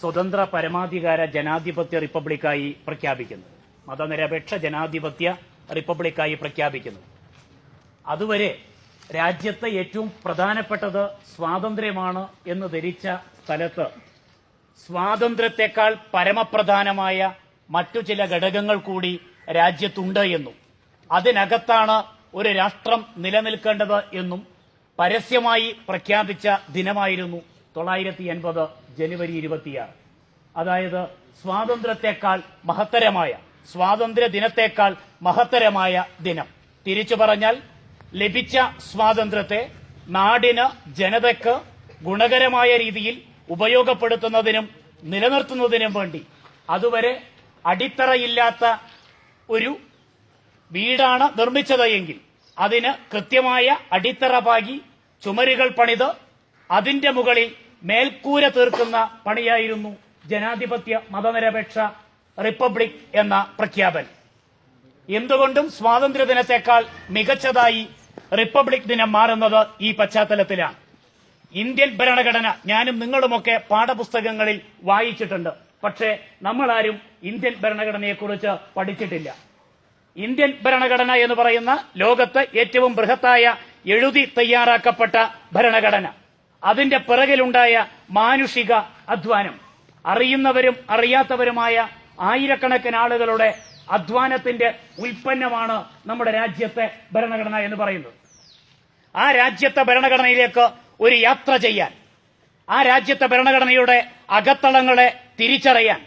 സ്വതന്ത്ര പരമാധികാര ജനാധിപത്യ റിപ്പബ്ലിക്കായി പ്രഖ്യാപിക്കുന്നത്, മതനിരപേക്ഷ ജനാധിപത്യ റിപ്പബ്ലിക്കായി പ്രഖ്യാപിക്കുന്നത്. അതുവരെ രാജ്യത്തെ ഏറ്റവും പ്രധാനപ്പെട്ടത് സ്വാതന്ത്ര്യമാണ് എന്ന് ധരിച്ച സ്ഥലത്ത് സ്വാതന്ത്ര്യത്തെക്കാൾ പരമപ്രധാനമായ മറ്റു ചില ഘടകങ്ങൾ കൂടി രാജ്യത്തുണ്ട് എന്നും അതിനകത്താണ് ഒരു രാഷ്ട്രം നിലനിൽക്കേണ്ടത് എന്നും പരസ്യമായി പ്രഖ്യാപിച്ച ദിനമായിരുന്നു 1980 ജനുവരി 26. അതായത് സ്വാതന്ത്ര്യത്തെക്കാൾ മഹത്തരമായ, സ്വാതന്ത്ര്യ ദിനത്തെക്കാൾ മഹത്തരമായ ദിനം. തിരിച്ചു പറഞ്ഞാൽ, ലഭിച്ച സ്വാതന്ത്ര്യത്തെ നാടിന്, ജനതയ്ക്ക് ഗുണകരമായ രീതിയിൽ ഉപയോഗപ്പെടുത്തുന്നതിനും നിലനിർത്തുന്നതിനും വേണ്ടി അതുവരെ അടിത്തറയില്ലാത്ത ഒരു വീടാണ് നിർമ്മിച്ചത് എങ്കിൽ അതിന് കൃത്യമായ അടിത്തറ പാകി ചുമരുകൾ പണിത് അതിന്റെ മുകളിൽ മേൽക്കൂര തീർക്കുന്ന പണിയായിരുന്നു ജനാധിപത്യ മതനിരപേക്ഷ റിപ്പബ്ലിക് എന്ന പ്രഖ്യാപനം. എന്തുകൊണ്ടും സ്വാതന്ത്ര്യദിനത്തെക്കാൾ മികച്ചതായി റിപ്പബ്ലിക് ദിനം മാറുന്നത് ഈ പശ്ചാത്തലത്തിലാണ്. ഇന്ത്യൻ ഭരണഘടന ഞാനും നിങ്ങളുമൊക്കെ പാഠപുസ്തകങ്ങളിൽ വായിച്ചിട്ടുണ്ട്. പക്ഷേ നമ്മളാരും ഇന്ത്യൻ ഭരണഘടനയെക്കുറിച്ച് പഠിച്ചിട്ടില്ല. ഇന്ത്യൻ ഭരണഘടന എന്ന് പറയുന്ന ലോകത്ത് ഏറ്റവും ബൃഹത്തായ എഴുതി തയ്യാറാക്കപ്പെട്ട ഭരണഘടന, അതിന്റെ പിറകിലുണ്ടായ മാനുഷിക അധ്വാനം, അറിയുന്നവരും അറിയാത്തവരുമായ ആയിരക്കണക്കിന് ആളുകളുടെ അധ്വാനത്തിന്റെ ഉൽപ്പന്നമാണ് നമ്മുടെ രാജ്യത്തെ ഭരണഘടന എന്ന് പറയുന്നത്. ആ രാജ്യത്തെ ഭരണഘടനയിലേക്ക് ഒരു യാത്ര ചെയ്യാൻ, ആ രാജ്യത്തെ ഭരണഘടനയുടെ അകത്തളങ്ങളെ തിരിച്ചറിയാൻ,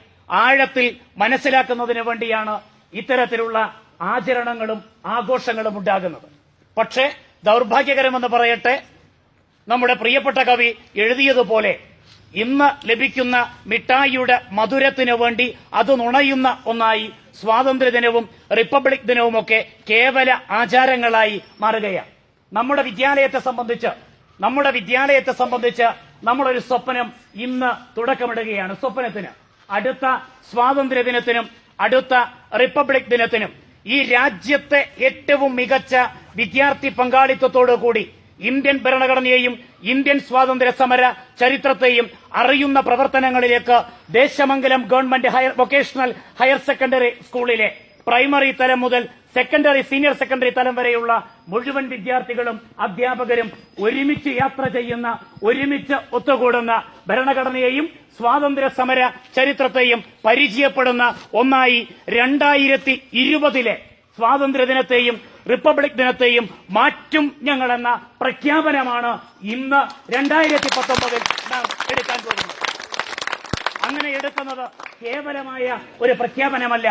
ആഴത്തിൽ മനസ്സിലാക്കുന്നതിന് വേണ്ടിയാണ് ഇത്തരത്തിലുള്ള ആചരണങ്ങളും ആഘോഷങ്ങളും ഉണ്ടാകുന്നത്. പക്ഷേ ദൗർഭാഗ്യകരമെന്ന് പറയട്ടെ, നമ്മുടെ പ്രിയപ്പെട്ട കവി എഴുതിയതുപോലെ ഇന്ന് ലഭിക്കുന്ന മിഠായിയുടെ മധുരത്തിനു വേണ്ടി അത് നുണയുന്ന ഒന്നായി സ്വാതന്ത്ര്യദിനവും റിപ്പബ്ലിക് ദിനവുമൊക്കെ കേവല ആചാരങ്ങളായി മാറുകയാണ്. നമ്മുടെ വിദ്യാലയത്തെ സംബന്ധിച്ച് നമ്മളൊരു സ്വപ്നം ഇന്ന് തുടക്കമിടുകയാണ്. സ്വപ്നത്തിന് അടുത്ത സ്വാതന്ത്ര്യദിനത്തിനും അടുത്ത റിപ്പബ്ലിക് ദിനത്തിനും ഈ രാജ്യത്തെ ഏറ്റവും മികച്ച വിദ്യാർത്ഥി പങ്കാളിത്തത്തോടുകൂടി ഇന്ത്യൻ ഭരണഘടനയെയും ഇന്ത്യൻ സ്വാതന്ത്ര്യ സമര ചരിത്രത്തെയും അറിയുന്ന പ്രവർത്തനങ്ങളിലേക്ക് Desamangalam government vocational higher secondary സ്കൂളിലെ പ്രൈമറി തലം മുതൽ സെക്കൻഡറി, സീനിയർ സെക്കൻഡറി തലം വരെയുള്ള മുഴുവൻ വിദ്യാർത്ഥികളും അധ്യാപകരും ഒരുമിച്ച് യാത്ര ചെയ്യുന്ന, ഒരുമിച്ച് ഒത്തുകൂടുന്ന, ഭരണഘടനയെയും സ്വാതന്ത്ര്യ സമര ചരിത്രത്തെയും പരിചയപ്പെടുന്ന ഒന്നായി 2020 സ്വാതന്ത്ര്യദിനത്തെയും റിപ്പബ്ലിക് ദിനത്തെയും മാറ്റും ഞങ്ങളെന്ന പ്രഖ്യാപനമാണ് ഇന്ന് 2019 നാം എടുക്കാൻ പോകുന്നത്. അങ്ങനെ എടുക്കുന്നത് കേവലമായ ഒരു പ്രഖ്യാപനമല്ല.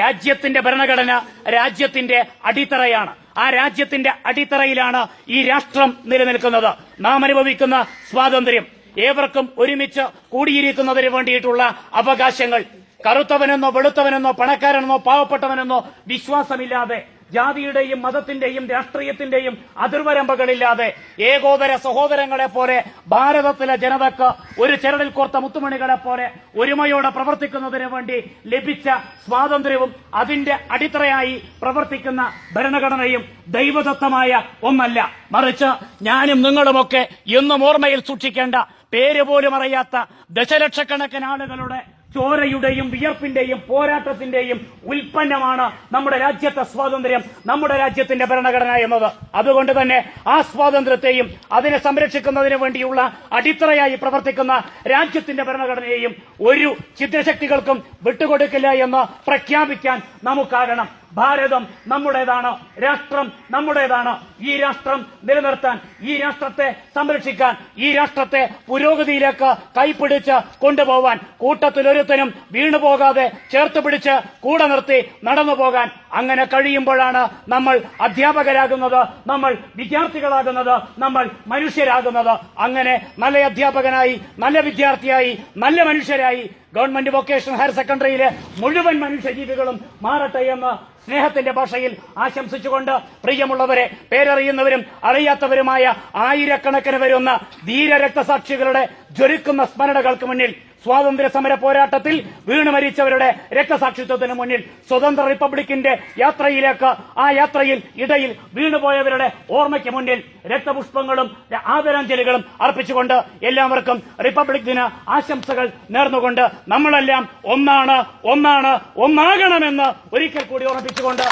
രാജ്യത്തിന്റെ ഭരണഘടന രാജ്യത്തിന്റെ അടിത്തറയാണ്. ആ രാജ്യത്തിന്റെ അടിത്തറയിലാണ് ഈ രാഷ്ട്രം നിലനിൽക്കുന്നത്. നാം അനുഭവിക്കുന്ന സ്വാതന്ത്ര്യം, ഏവർക്കും ഒരുമിച്ച് കൂടിയിരിക്കുന്നതിന് വേണ്ടിയിട്ടുള്ള അവകാശങ്ങൾ, കറുത്തവനെന്നോ വെളുത്തവനെന്നോ പണക്കാരനെന്നോ പാവപ്പെട്ടവനെന്നോ വിശ്വാസമില്ലാതെ, ജാതിയുടെയും മതത്തിന്റെയും രാഷ്ട്രീയത്തിന്റെയും അതിർവരമ്പുകളില്ലാതെ ഏകോദര സഹോദരങ്ങളെ പോലെ ഭാരതത്തിലെ ജനതക്ക് ഒരു ചരടിൽ കോർത്ത മുത്തുമണികളെ പോലെ ഒരുമയോടെ പ്രവർത്തിക്കുന്നതിന് വേണ്ടി ലഭിച്ച സ്വാതന്ത്ര്യവും അതിന്റെ അടിത്തറയായി പ്രവർത്തിക്കുന്ന ഭരണഘടനയും ദൈവദത്തമായ ഒന്നല്ല. മറിച്ച് ഞാനും നിങ്ങളുമൊക്കെ എന്നും ഓർമ്മയിൽ സൂക്ഷിക്കേണ്ട, പേര് പോലും അറിയാത്ത ദശലക്ഷക്കണക്കിന് ആളുകളുടെ ചോരയുടെയും വിയർപ്പിന്റെയും പോരാട്ടത്തിന്റെയും ഉൽപ്പന്നമാണ് നമ്മുടെ രാജ്യത്തെ സ്വാതന്ത്ര്യം, നമ്മുടെ രാജ്യത്തിന്റെ ഭരണഘടന എന്നത്. അതുകൊണ്ട് തന്നെ ആ സ്വാതന്ത്ര്യത്തെയും അതിനെ സംരക്ഷിക്കുന്നതിന് വേണ്ടിയുള്ള അടിത്തറയായി പ്രവർത്തിക്കുന്ന രാജ്യത്തിന്റെ ഭരണഘടനയെയും ഒരു ഛിദ്രശക്തികൾക്കും വിട്ടുകൊടുക്കില്ല എന്ന് പ്രഖ്യാപിക്കാൻ നമുക്കാകണം. ഭാരതം നമ്മുടേതാണ്, രാഷ്ട്രം നമ്മുടേതാണ്. ഈ രാഷ്ട്രം നിലനിർത്താൻ, ഈ രാഷ്ട്രത്തെ സംരക്ഷിക്കാൻ, ഈ രാഷ്ട്രത്തെ പുരോഗതിയിലേക്ക് കൈപിടിച്ച് കൊണ്ടുപോവാൻ കൂട്ടത്തിലൊരുത്തനും വീണുപോകാതെ ചേർത്ത് പിടിച്ച് കൂടെ നിർത്തി നടന്നു പോകാൻ അങ്ങനെ കഴിയുമ്പോഴാണ് നമ്മൾ അധ്യാപകരാകുന്നത്, നമ്മൾ വിദ്യാർത്ഥികളാകുന്നത്, നമ്മൾ മനുഷ്യരാകുന്നത്. അങ്ങനെ നല്ല അധ്യാപകനായി, നല്ല വിദ്യാർത്ഥിയായി, നല്ല മനുഷ്യരായി ഗവൺമെന്റ് വൊക്കേഷണൽ ഹയർ സെക്കൻഡറിയിലെ മുഴുവൻ മനുഷ്യജീവികളും മാറട്ടെ എന്ന് സ്നേഹത്തിന്റെ ഭാഷയിൽ ആശംസിച്ചുകൊണ്ട്, പ്രിയമുള്ളവരെ, പേരറിയുന്നവരും അറിയാത്തവരുമായ ആയിരക്കണക്കിന് വരുന്ന ധീര രക്തസാക്ഷികളുടെ ജ്വലിക്കുന്ന സ്മരണകൾക്ക് മുന്നിൽ, സ്വാതന്ത്ര്യ സമര പോരാട്ടത്തിൽ വീണു മരിച്ചവരുടെ രക്തസാക്ഷിത്വത്തിന് മുന്നിൽ, സ്വതന്ത്ര റിപ്പബ്ലിക്കിന്റെ യാത്രയിലേക്ക്, ആ യാത്രയിൽ ഇടയിൽ വീണുപോയവരുടെ ഓർമ്മയ്ക്ക് മുന്നിൽ രക്തപുഷ്പങ്ങളും ആദരാഞ്ജലികളും അർപ്പിച്ചുകൊണ്ട് എല്ലാവർക്കും റിപ്പബ്ലിക് ദിന ആശംസകൾ നേർന്നുകൊണ്ട് നമ്മളെല്ലാം ഒന്നാണ്, ഒന്നാകണമെന്ന് ഒരിക്കൽ കൂടി ഓർമ്മിപ്പിച്ചുകൊണ്ട്